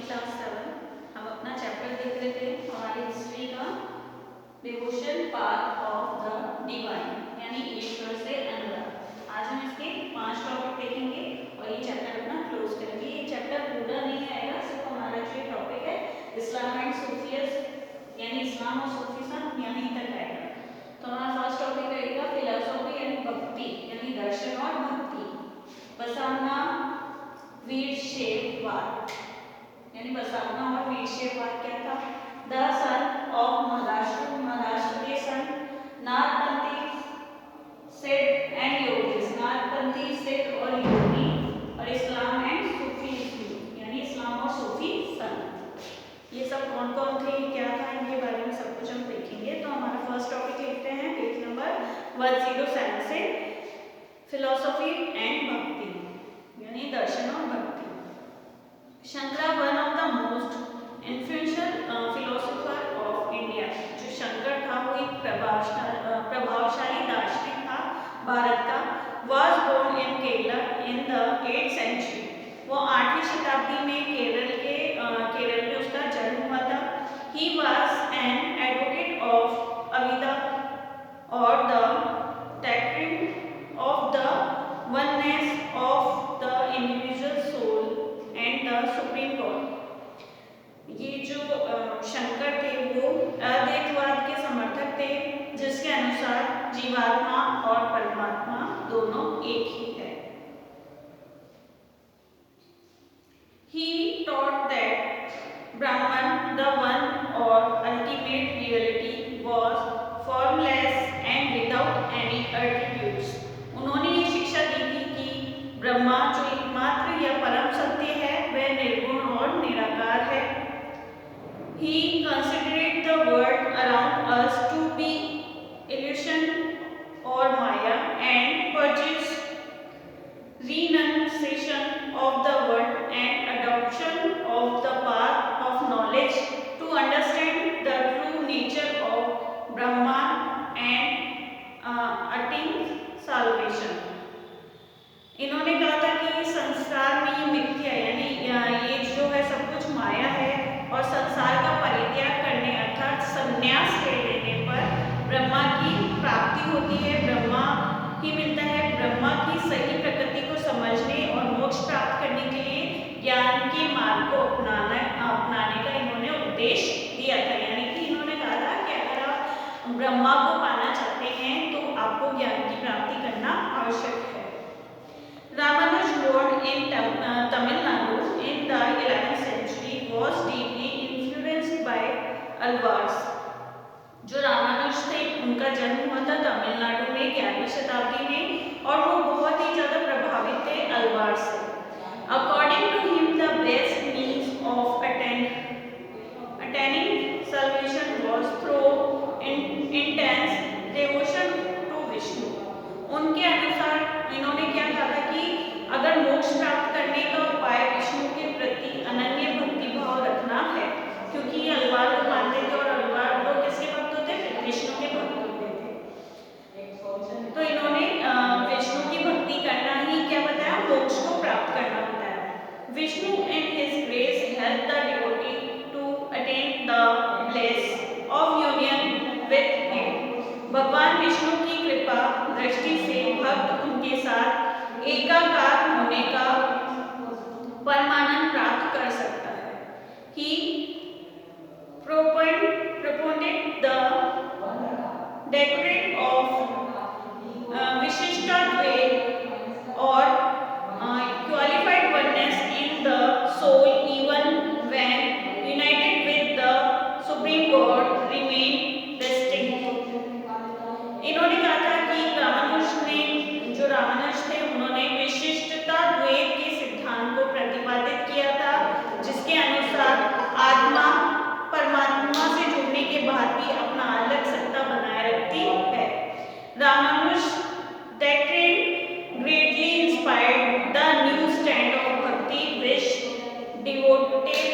Class 7 हम अपना chapter देख रहे थे हमारी हिस्ट्री का devotion path of the divine यानी ईश्वर से अनुराग। आज हम इसके 5 टॉपिक देखेंगे और ये चैप्टर अपना क्लोज करेंगे। ये चैप्टर पूरा नहीं आएगा, सिर्फ हमारा जो टॉपिक है इस्लाम एंड सूफियत यानी इस्लाम और सूफीज़्म यहीं तक आएगा। तो हमारा फर्स्ट टॉपिक रहेगा फिलॉसफी एंड भक्ति यानी दर्शन और भक्ति। बसावना वीरशैववाद यानी बसावना और वीरशैववाद क्या था? द सन ऑफ महाराष्ट्र के संत नाथपंथी सिद्ध एंड योगीज, नाथपंथी सिद्ध और योगी, और इस्लाम एंड सूफीज़्म यानी इस्लाम और सूफी संत। ये सब कौन कौन थे, क्या था, इनके बारे में सब कुछ हम देखेंगे। तो हमारा फर्स्ट टॉपिक लिखते हैं पेज नंबर 107 से, फिलॉसफी एंड भक्ति यानी दर्शन और भक्ति। Shankara one of the most influential philosopher of India. जो शंकर था वो एक प्रभावशाली दार्शनिक था भारत का। Was born in Kerala in the 8th century। वो 8वीं शताब्दी में केरल में उसका जन्म हुआ था। He was an advocate of अविदा और the doctrine of the oneness of the individual soul and the supreme God। ये जो शंकर थे वो अद्वैतवाद के समर्थक थे, जिसके अनुसार जीवात्मा और परमात्मा दोनों एक ही है। He taught that Brahman, the one or ultimate reality, was formless and without any attributes। उन्होंने ये शिक्षा दी थी कि ब्रह्मा जो एकमात्र या परम सत्य है वह निर्गुण और निराकार है। He considered the world around us to be illusion or maya and purges renunciation of the world and adoption of the path of knowledge to understand the true nature of Brahman and attain salvation। इन्होंने कहा था कि संसार में ये मिथ्या यानी ये जो है सब कुछ माया है और संसार का परित्याग करने अर्थात संन्यास ले लेने पर ब्रह्मा की प्राप्ति होती है, ब्रह्मा ही मिलता है। ब्रह्मा की सही प्रकृति को समझने और मोक्ष प्राप्त करने के लिए ज्ञान के मार्ग को अपनाने का इन्होंने उपदेश दिया था। यानी कि इन्होंने कहा था कि अगर आप ब्रह्मा को पाना चाहते हैं तो आपको ज्ञान की प्राप्ति करना आवश्यक है। Ramanuj born in Tamil Nadu in the 11th century was deeply influenced by Alvars। जो रामानुज थे उनका जन्म हुआ था तमिलनाडु में 11वीं शताब्दी में और वो बहुत ही ज़्यादा प्रभावित थे अलवार से। According to him, the best means of attaining salvation was through intense devotion to Vishnu। उनके अनुसार इन्होंने क्या कहा था कि अगर मोक्ष प्राप्त करने का उपाय विष्णु के प्रति अनन्य भक्ति भाव रखना है, क्योंकि ये अलवार को मानते थे और अलवार लोग किसके भक्त होते थे? विष्णु के भक्त होते थे। तो इन्होंने विष्णु की भक्ति करना ही क्या बताया? मोक्ष को प्राप्त करना बताया। Vishnu and his grace help the devotee to attain the bliss of union with him. भगवान विष्णु की कृपा दृष्टि से भक्त उनके साथ एकाकार होने का परमानंद प्राप्त कर सकता है। He propounded the doctrine of Vishishtadvaita or qualified oneness in the soul even when united with the supreme God remain distinct। इन्होंने कहा था कि रामानुज थे उन्होंने विशिष्टता द्वैत के सिद्धांत को प्रतिपादित किया था, जिसके अनुसार आत्मा परमात्मा से जुड़ने के बाद भी अपना अलग सत्ता बनाए रखती है। Ramanuj doctrine greatly inspired the new stand of bhakti which devoted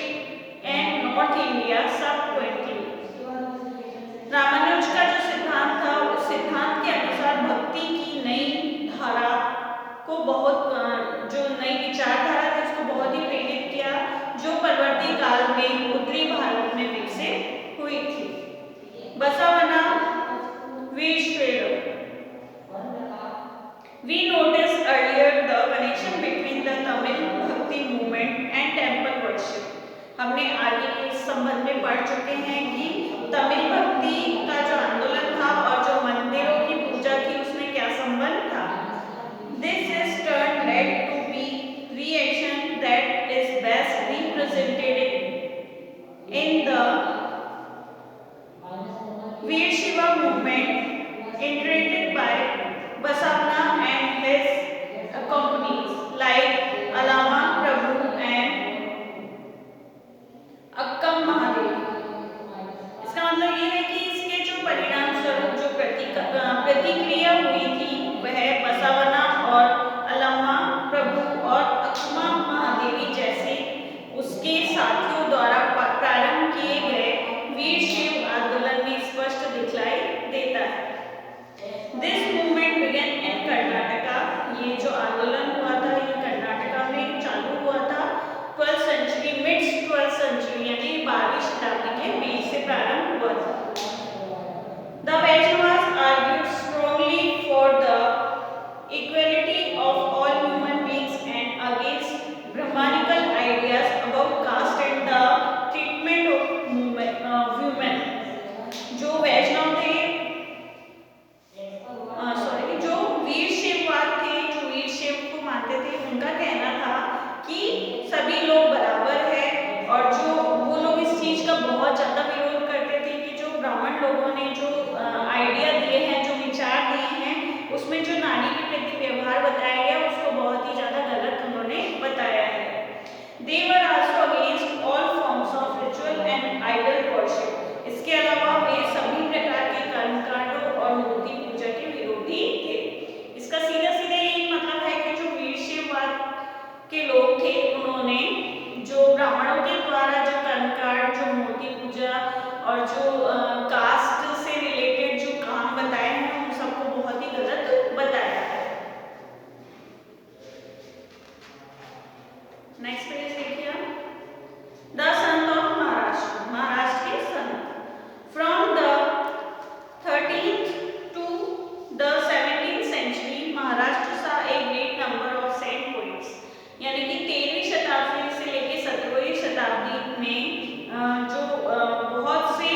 and North India subsequently। Ramanuj का जो सिद्धांत था उस सिद्धांत के अनुसार भक्ति की नई धारा को बहुत जो नई विचारधारा थी उसको बहुत ही प्रेरित किया, जो परवर्ती काल में उत्तरी भारत में विकसित हुई थी। बसवना Veerashaiva. We noticed earlier the connection between the Tamil Bhakti movement and temple worship. हमने आगे इस संबंध में पढ़ चुके हैं कि तमिल भक्ति का जो आंदोलन था और जो मंदिरों की पूजा थी उसमें क्या संबंध था। This is turn led to be reaction that is best represented in the Veershaiva movement initiated by Basavana and his companies like Allama Prabhu and Akkam Mahadev. इसका मतलब ये है कि इसके जो परिणाम स्वरूप जो प्रतिक्रिया हुई थी वह बसवना और अल्लामा प्रभु और अक्कमा महादेवी जैसे उसके साथियों द्वारा प्रारंभ किए गए वीरशैव आंदोलन में स्पष्ट दिखलाई देता है। This movement began in Karnataka. ये जो आंदोलन हुआ था ये कर्नाटका में चालू हुआ था 12th century, mid 12th century यानी 12वीं शताब्दी के बीच से प्रारंभ हुआ था। The Vaishnavas argued strongly for the equality of all human beings and against Brahmanical ideas about caste and the treatment of women. जो वैष्णव थे जो वीरशैववाद थे, जो वीरशैव को मानते थे, उनका कहना था कि सभी लोग बराबर हैं और जो वो लोग इस चीज का बहुत ज्यादा विरोध करते थे कि जो ब्राह्मण लोगों ने जो आइडिया दिए हैं, जो विचार दिए हैं, उसमें जो नारी के प्रति व्यवहार बताया गया उसको बहुत ही ज्यादा गलत उन्होंने बताया है। They were also against all forms of ritual and idol worship. इसके अलावा वे सभी प्रकार के कर्मकांडों और मूर्ति पूजा के विरोधी थे। इसका सीधा सीधा यही मतलब है कि जो वीरशैववाद के लोग थे उन्होंने जो ब्राह्मणों के द्वारा जो कर्मकांड, जो मूर्ति पूजा और जो कास्ट से रिलेटेड जो काम बताए हैं उन सबको बहुत ही गलत बताया है। नेक्स्ट पेज देखिए आप। The Sant of Maharashtra, Maharashtra के संत। From the 13th to the 17th century Maharashtra saw a great number of saint poets, यानी कि 13वीं शताब्दी से लेकर 17वीं शताब्दी में जो बहुत से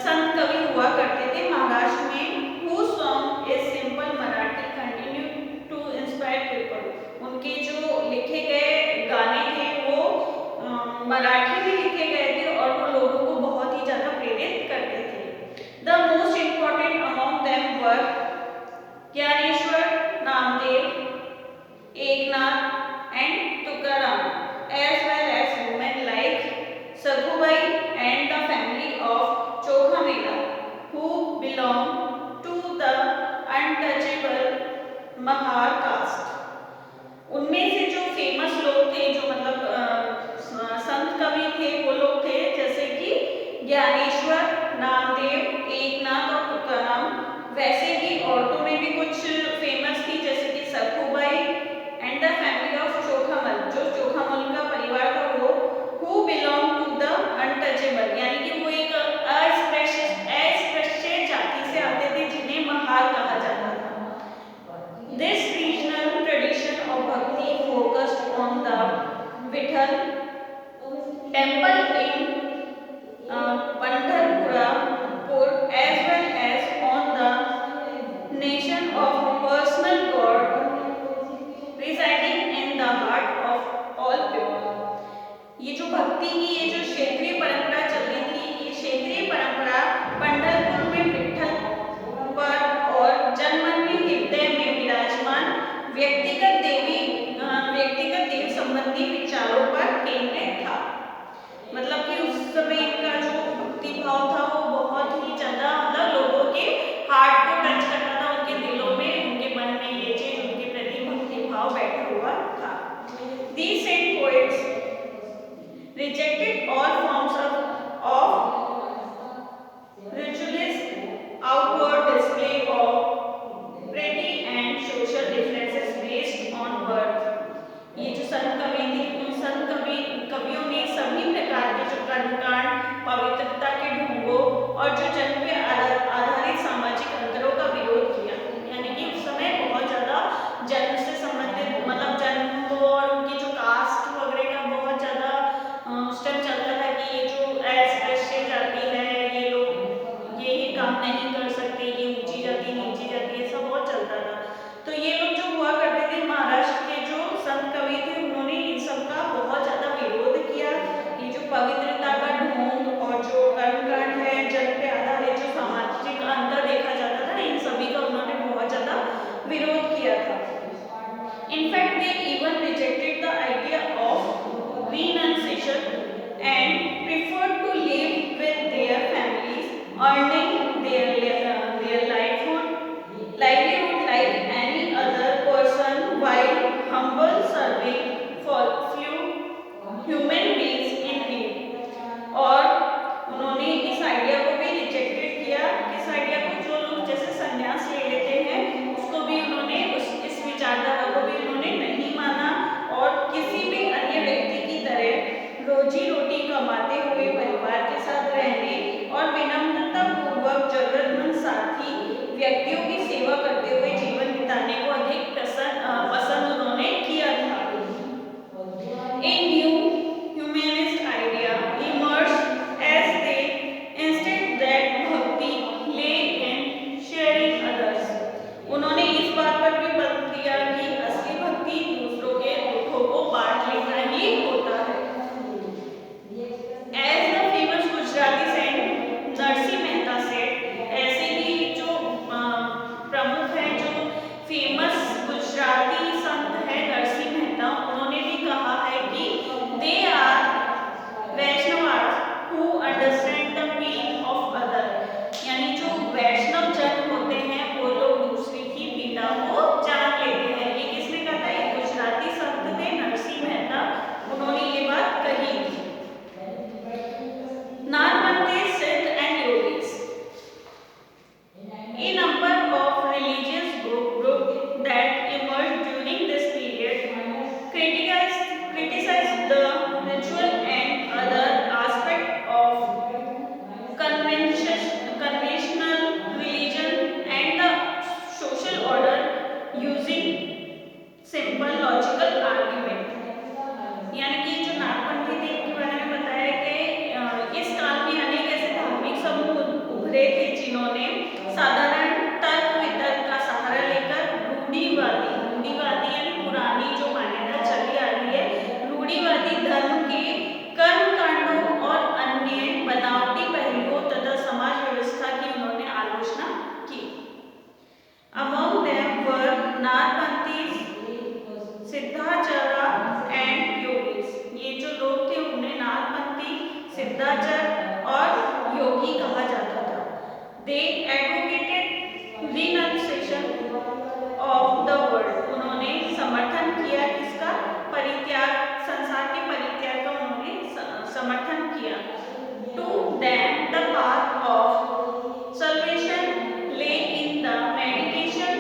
संत कवि हुआ करते थे महाराष्ट्र में। whose song is simple Marathi continue to inspire people. उनके जो लिखे गए गाने थे वो मराठी में लिखे गए थे और वो लोगों को बहुत ही ज्यादा प्रेरित करते थे। The most important among them were Dnyaneshwar, Namdev, Eknath and Tukaram, as well as women like Sakhubai and the family of Chokhamela, who belong to the untouchable Mahar caste. उनमें से जो फेमस लोग थे, जो मतलब संत कवि थे, वो लोग थे जैसे कि ज्ञानेश्वर, नामदेव, एकनाथ और तुकाराम। वैसे ही औरतों में भी कुछ फेमस थी जैसे कि Sakhubai and the family of Chokhamela, जो चोखामल का परिवार था वो। Who belong to the untouchable, यानी कि वो एक अस्पृश्य जाति से आते थे जिन्हें महार कहा जाता था। This regional tradition of bhakti focused on the Vithal temple in Pandharpur as well as on the nation of personal God residing in the heart of all people. ये जो भक्ति की ये जो क्षेत्रीय परंपरा चल रही थी, ये क्षेत्रीय परंपरा पंढरपुर में विठल पर और जनमन में हृदय में विराजमान व्यक्तिगत देव संबंधी विचारों पर केंद्रित था। मतलब कि उस समय इनका जो भक्ति भाव था वो बहुत ही ज्यादा मतलब लोगों के हार्ट को टच करता था, उनके दिलों में, उनके मन में ये चीज, उनके प्रति भक्ति भाव बैठा हुआ था। These saint poets rejected all forms of ritualistic outward display of pretty and social differences based on birth. ये जो संत कवि थे उन संत कवियों सिंपल लॉजिकल आर्ग्यूमेंट। यानी कि जो नागपंथी थे इनके बारे में बताया कि इस काल में अनेक ऐसे धार्मिक समूह उभरे थे जिन्होंने साधारण तर्क वितर्क का सहारा लेकर रूढ़िवादी यानी पुरानी जो मान्यता चली आ रही है, रूढ़िवादी धर्म के कर्म कांडों और अन्य बनावटी पहलुओं तथा समाज व्यवस्था की उन्होंने आलोचना की। Among them were नारपंथी, सिद्धाचार्य एंड योगीज। ये जो लोग थे उन्हें नारपंथी, सिद्धाचार्य और योगी कहा जाता था। They advocated renunciation of the world। उन्होंने समर्थन किया किसका? परित्याग, संसार के परित्याग का उन्होंने समर्थन किया। To them the path of salvation lay in the meditation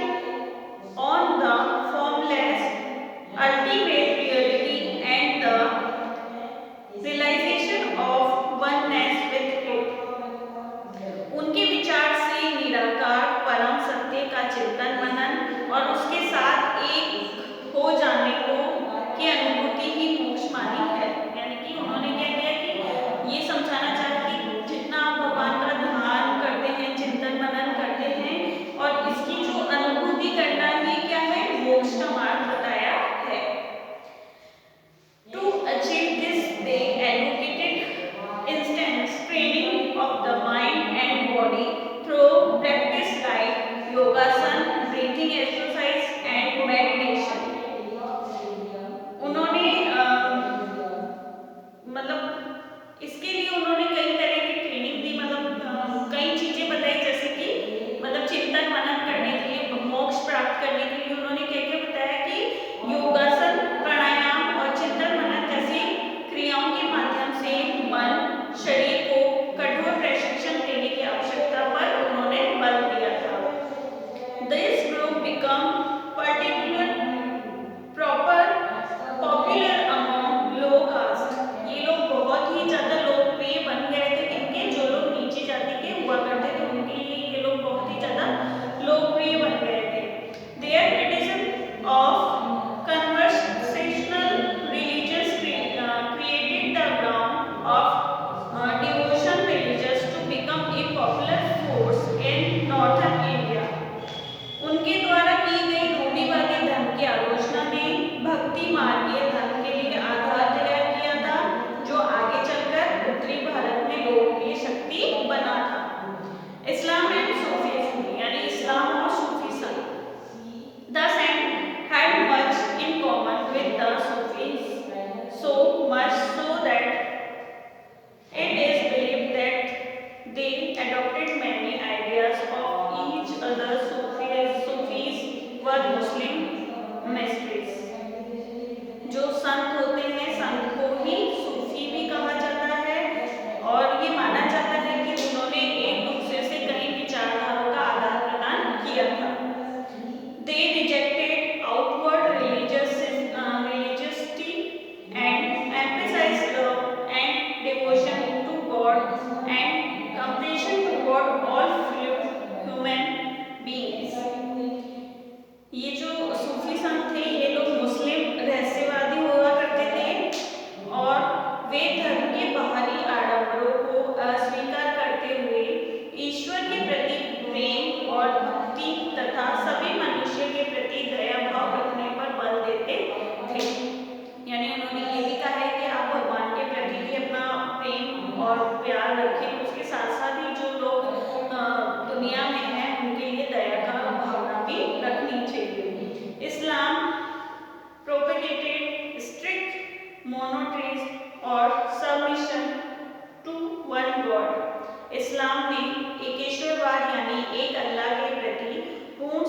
on the formless ultimate reality and the realization of oneness with it। उनके विचार से निराकार परम सत्य का चिंतन मनन और उसके साथ एक हो जाने को की अनुभूति ही मोक्ष मानी है। यानी कि उन्होंने क्या किया कि ये समझाना चाहा कि जितना आप भगवान का ध्यान करते हैं, चिंतन मनन करते हैं और इसकी जो अनुभूति करना ही क्या है? मोक्ष का मार्ग बताया है। To achieve this they advocated instant training of the mind and body through practice like yogasan, breathing exercise and meditation। उन्होंने मतलब इसके लिए उन्होंने कई तरह की ट्रेनिंग दी, मतलब कई चीजें बताई, जैसे कि मतलब चिंतन मनन करने के लिए, मोक्ष प्राप्त करने के लिए उन्होंने क्या क्या बताया कि योगासन, प्राणायाम और चिंतन मनन जैसी क्रियाओं के माध्यम से मन, शरीर को कठोर प्रशिक्षण देने की आवश्यकता पर उन्होंने बल दिया था। This group become popular among low caste। ये लोग बहुत ही ज्यादा लोकप्रिय बन गए थे, किनके? जो लोग नीचे जाति के हुआ करते थे उनके लिए ये लोग बहुत ही ज्यादा लोकप्रिय बन गए थे। Their criticism of conversational religious created the ground of devotion religious to become a popular force in northern India। उनके द्वारा की गई रूढ़िवादी धर्म की आलोचना ने भक्ति मार्गीय धर्म के लिए आधार तैयार किया था, जो आगे चलकर उत्तरी भारत में लोकप्रिय शक्ति बना था। इस्लाम एंड सूफीज्म, यानी इस्लाम और Sufism. The saint had much in common with the Sufis, so much so that it is believed that they adopted many ideas of each other। Sufis were Muslim mysteries। जो संत होते हैं, संत को ही सूफी भी कहा जाता है और ये माना जाता है कि उन्होंने एक दूसरे से कई विचारधाराओं का आदान प्रदान किया था। They rejected outward religiosity and emphasized love and devotion to God and compassion toward all human beings। ये जो सूफी संत थे ये लोग मुस्लिम रहस्यवादी हुआ करते थे और वे धर्म के बाहरी आडंबरों को अस्वीकार करते हुए ईश्वर के प्रति प्रेम और भक्ति तथा सभी मनुष्य के प्रति दया भाव रखने पर बल देते थे। यानी उन्होंने ये भी कहा है कि आप भगवान के प्रति भी अपना प्रेम और प्यार रखें, उसके साथ साथ ही जो लोग दुनिया में हैं उनके लिए दया का भावना भी रखनी चाहिए। इस्लाम propagated strict monotheism और submission to one God। इस्लाम ने एकेश्वरवाद यानी एक अल्लाह के प्रति पूर्ण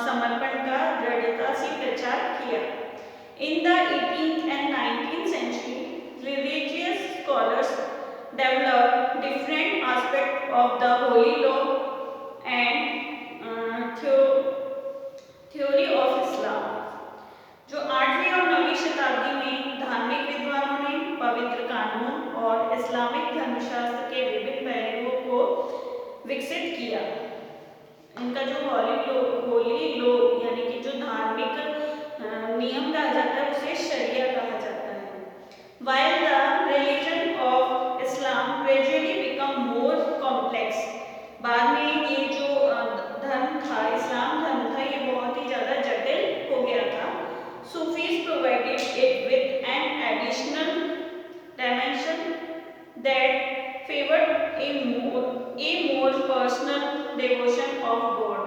समर्पण का दृढ़ता से प्रचार किया। In the 18th and 19th century, religious scholars developed different aspects of the holy law and theory of Islam। जो 8वीं और 9वीं शताब्दी में धार्मिक विद्वानों ने पवित्र कानून और इस्लामिक धर्मशास्त्र के विभिन्न पहलुओं को विकसित किया। इनका जो होली लो यानी कि जो धार्मिक while the religion of Islam gradually become more complex. बाद में ये जो धर्म था, इस्लाम धर्म था, ये बहुत ही ज़्यादा जटिल हो गया था. Sufis provided it with an additional dimension that favored a more personal devotion of God.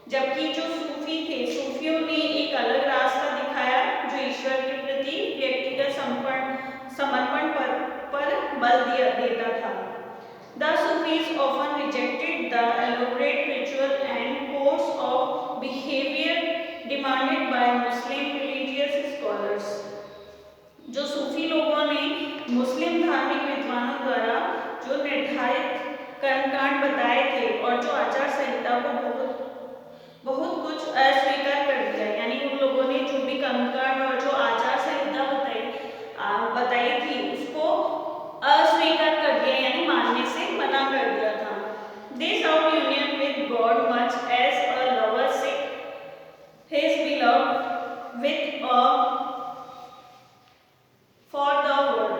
जबकि जो सूफी थे, सूफियों ने एक अलग रास्ता दिखाया जो ईश्वर के प्रति व्यक्तिगत समर्पण पर बल देता था. The Sufis often rejected the elaborate ritual and codes of behavior demanded by Muslim religious scholars. जो सूफी लोगों ने मुस्लिम धार्मिक विद्वानों द्वारा जो निर्धारित कर्मकांड बताए थे और जो आचार संहिता को बहुत कुछ अस्वीकार कर दिया. यानी उन लोगों ने जो भी कर्मकांड और जो आचार संहिता बताई थी उसको अस्वीकार कर दिया, यानी मानने से मना कर दिया था. They sought union with God much as a lover seeks his beloved with a for the world.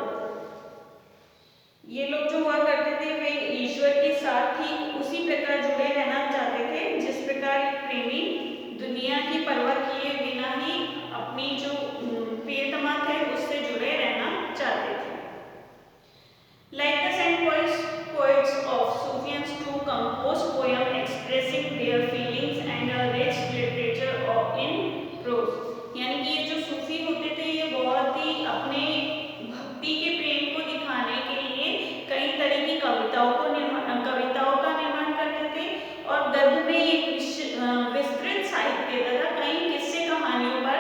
ये लोग जो हुआ करते थे वे ईश्वर के साथ ही उसी प्रकार जुड़े रहना चाहते थे जिस प्रकार एक प्रेमी दुनिया की परवाह किए बिना ही अपनी जो प्रियतमा थे उससे जुड़े रहना चाहते थे. Like the saint poets of Sufism too compose poems expressing their feelings and a rich literature in prose. यानी कि ये जो सूफी होते थे ये बहुत ही अपने भक्ति के प्रेम को दिखाने के लिए कई तरह की कविताओं का निर्माण करते थे और गद्य में एक विस्तृत साहित्य तथा कई किस्से कहानियों पर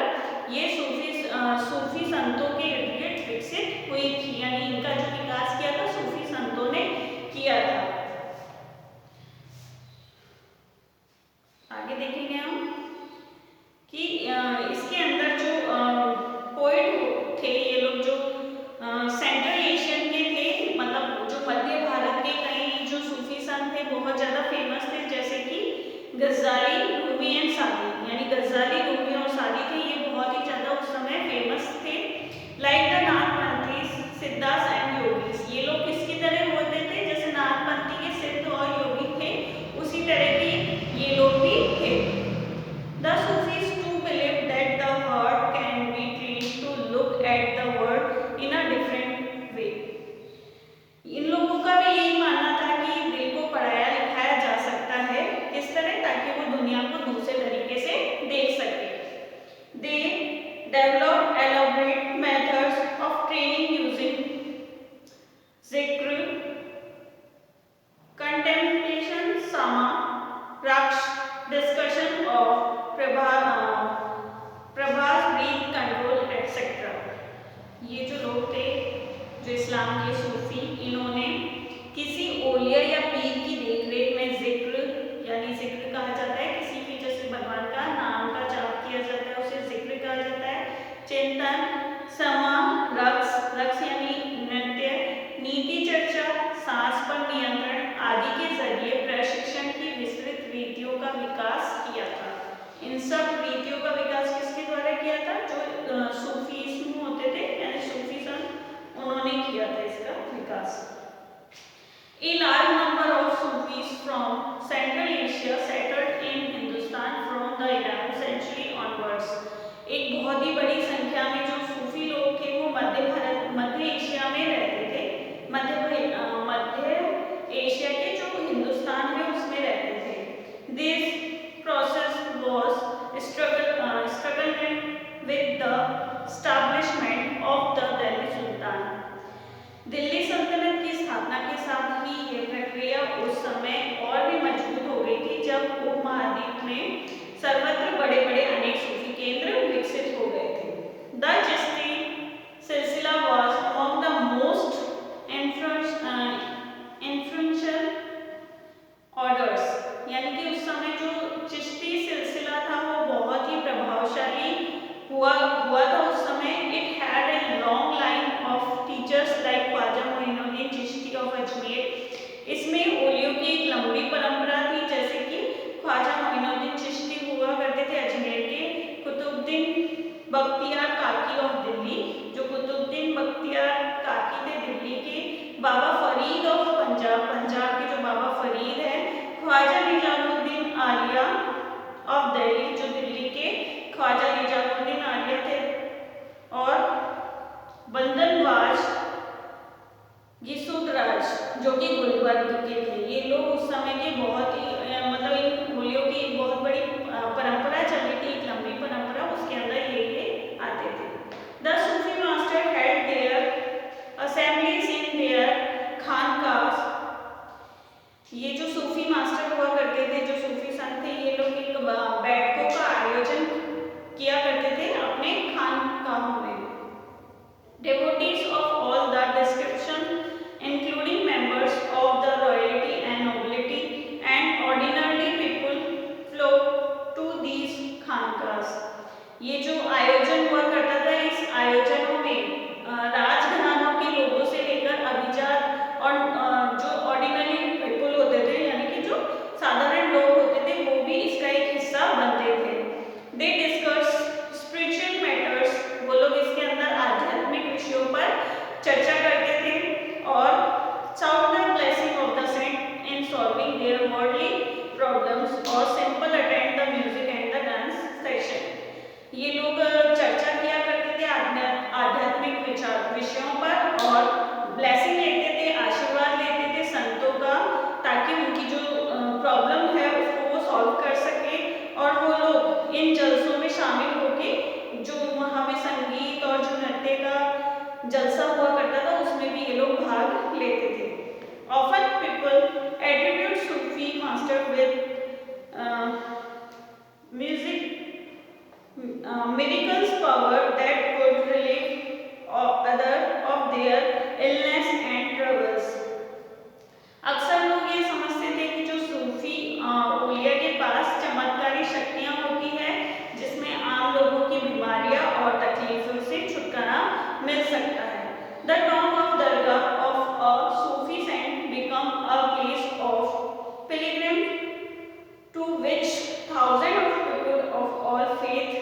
ये सूफी संतों के इर्द-गिर्द विकसित हुई थी. यानी इनका जो विकास किया था सूफी संतों ने किया था. आगे देखेंगे हम कि इसके अंदर जो पोएट थे ये लोग जो सेंट्रल एशियन के थे, मतलब जो मध्य भारत के कई जो सूफी संत थे बहुत ज़्यादा फेमस थे, जैसे कि गज़ाली, रूमी एंड सादी. यानी गज़ाली, रूमी और सादी थे, ये बहुत ही ज़्यादा उस समय फेमस थे. Like the Nagpanthis, Siddhas and yogis. ये लोग किसकी तरह होते थे? जैसे नागपंथी के सिद्ध और योगी थे उसी तरह के ये लोग भी थे. The Sufis too believed that the heart can be trained to look at the world in a different way. इन लोगों का भी यही मानना था कि दिल को पढ़ाया लिखाया जा सकता है, किस तरह? ताकि वो दुनिया को दूसरे तरीके से देख सके. They developed elaborate methods of training using zikr, contemplation, sama, raksh, discussion of प्रभास, ब्रीथ कंट्रोल एक्सेट्रा. ये जो लोग थे जो इस्लाम के सूफी, इन्होंने किसी औलिया या पीर की देखरेख में जिक्र, यानी जिक्र कहा जाता है किसी भी जैसे भगवान का नाम का जाप किया जाता है उसे जिक्र कहा जाता है. चिंतन, समा, रक्स यानी नृत्य, नीति चर्चा, सांस पर नियंत्रण आदि के जरिए प्रशिक्षण की विस्तृत रीतियों का विकास किया था. इन सब रीतियों का विकास किसके द्वारा किया था? जो सूफीज्म होते थे यानी सूफी संत, उन्होंने किया था इसका विकास. A large number of Sufis from Central Asia settled in Hindustan from the 11th century onwards. एक बहुत ही बड़ी संख्या में जो सूफी लोग थे वो मध्य एशिया में रहते थे. मध्य एशिया के जो हिंदुस्तान में उसमें रहते थे. This process was struggled with the establishment of the Delhi Sultan. Delhi सल्तनत की स्थापना के साथ ही यह प्रक्रिया उस समय और भी मजबूत हो गई थी जब उपमहाद्वीप में सर्वत्र बड़े बड़े अनेक सूफी केंद्र विकसित हो गए थे. The चिश्ती सिलसिला was among the most influential orders. यानी कि उस समय जो चिश्ती सिलसिला था वो बहुत ही प्रभावशाली हुआ था उस समय. It had a long line of teachers like Khwaja Moinuddin Chishti of Ajmer. इसमें ओलियों की एक लंबी परंपरा थी, जैसे कि ख्वाजा मोइनुद्दीन चिश्ती हुआ करते थे अजमेर के. कुतुबुद्दीन बख्तियार काकी ऑफ दिल्ली, जो कुतुबुद्दीन बख्तियार काकी थे दिल्ली के, बाबा फरीद ऑफ पंजाब, पंजाब के जो बाबा फरीद है, ख्वाजा निजामुद्दीन आलिया ऑफ दिल्ली, जो दिल्ली के ख्वाजा निजामुद्दीन आलिया थे, और बंदनवाज गिसुतराज जो कि गुलबर्ग के थे। ये लोग उस समय के बहुत ही मतलब इन होलियों की बहुत बड़ी परंपरा चली थी, एक लंबी परंपरा, उसके अंदर ये आते थे। The Sufi master held their assemblies in their khanqahs, ये जो सूफी मास्टर हुआ करते थे, जो सूफी संत थे, ये लोग एक बैठकों का आयोजन किया करते थे अपने खानकाहों में। Devotees of all the description, including members of the royalty and nobility and ordinary people, flocked to these khankas. ये जो आयोजन हुआ करता था, इस आयोजनों में राजघरानों के लोगों से लेकर अभिजात और जो ऑर्डिनरी पीपल होते थे, यानी कि जो साधारण लोग होते थे, वो भी इसका एक हिस्सा बनते थे। They discuss spiritual matters, वो लोग इसके अंदर आध्यात्मिक विषयों पर चर्चा करते थे, और sought the blessing of the saint in solving their worldly problems, और simple attend the music and the dance session. ये लोग चर्चा किया करते थे आध्यात्मिक विषयों पर, और ब्लेसिंग लेते थे, आशीर्वाद लेते थे संतों का, ताकि उनकी जो प्रॉब्लम है उसको वो सॉल्व कर सके, और वो लोग इन जलसों में शामिल होके जो वहाँ में संगीत और जो नृत्य का जलसा हुआ करता था, उसमें भी ये लोग भाग लेते थे। Often people attribute Sufi master with music miracles power that could relieve other of their illness and troubles. अक्सर लोग ये समझते थे कि जो सूफी औलिया के पास चमत्कारी शक्तियां होती है, जिसमें आम लोगों की बीमारियां और तकलीफों से छुटकारा मिल सकता है। The tomb of Dargah of a Sufi saint become a place of pilgrim to which thousands of people of all faith